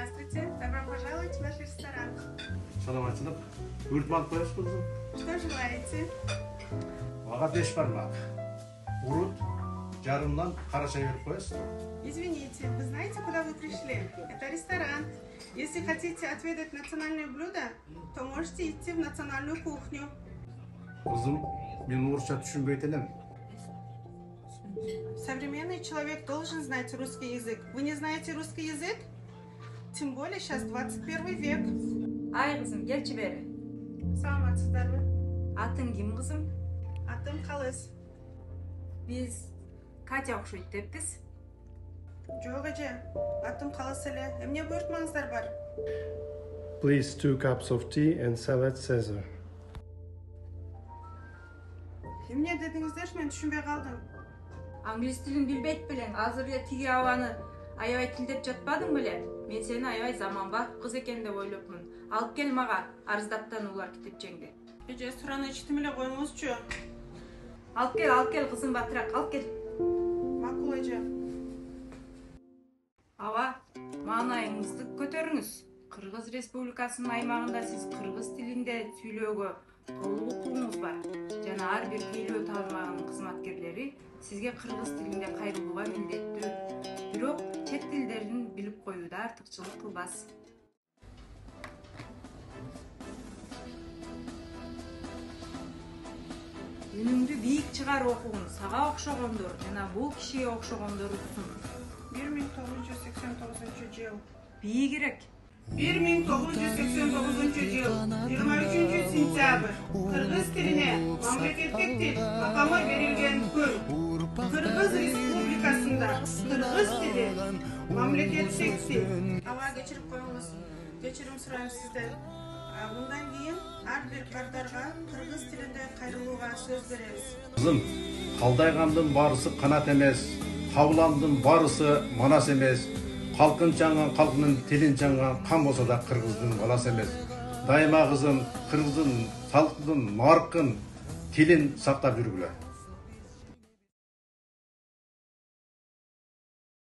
Здравствуйте, добро пожаловать в наш ресторан. Саламатчылык. Buyurtma alıp koyasız kızım. Что желаете? Ağa 5 parmak. Urut, jarımdan kara çay verip koyasız. Извините, вы знаете, куда вы пришли? Это ресторан. Если хотите отведать национальное блюдо, то можете идти в национальную кухню. Kızım, ben Urusça düşünbeytenem. Современный человек должен знать русский язык. Вы не знаете русский язык? Тем более сейчас 21 век. Ay kızım gelçi beri. Саламатсыздар mı? Atın kim kızım? Атым Қалыс. Biz Katya okşuyt деппиз. Жоқ эже, атым Қалыс эле. Эмне буйртмаңыздар бар? Please 2 cups of tea and salad Caesar. Эмне дедиңиздер, мен түшүнбөй калдым. Англис тилин билбейт белең. Азыр эле тиги абаны аябай тилдеп жатпадың беле? Мен сени аябай заманбап кыз экен деп ойлопмун. Алып кел мага арыздаттануулар китепчеңди. Эже, сураны ичтим эле коюңузчу. Алып кел кызым батыраак, алып кел. Макул эже. Аба, маанайыңызды көтөрүңүз. Кыргыз Республикасынын аймагында сиз кыргыз тилинде сүйлөөгө толук укугуңуз бар. Жана ар бир тейлөө тармагынын кызматкерлери сизге кыргыз тилинде кайрылууга милдеттүү. Бирок чет тилдерин билип коюуда артыкчылык кылбас. Үнүңдү бийик чыгарып окугун, сага окшогондор жана бул кишиге окшогондор уксун. 1989 жыл. Бийигирээк. 1989 жыл, 23 сентябрь. Кыргыз тилине мамлекеттик тил макамы берилген күн. Кыргыз Республикасында кыргыз тили мамлекеттик тил. Ага, кечирип коюңуз. Кечирим сурайм сизден. Мындан кийин ар бир кардарга кыргыз тилинде кайрылууга сөз беребиз. Kızım, kaldayğandın barısı kanat emez, kavlandın barısı manas emez, halkın çangan halkının tilin çangan kan bolsa da kırgızdın balas emez. Daima kızım, kırgızın, salkın, markın tilin saktap yürgüle.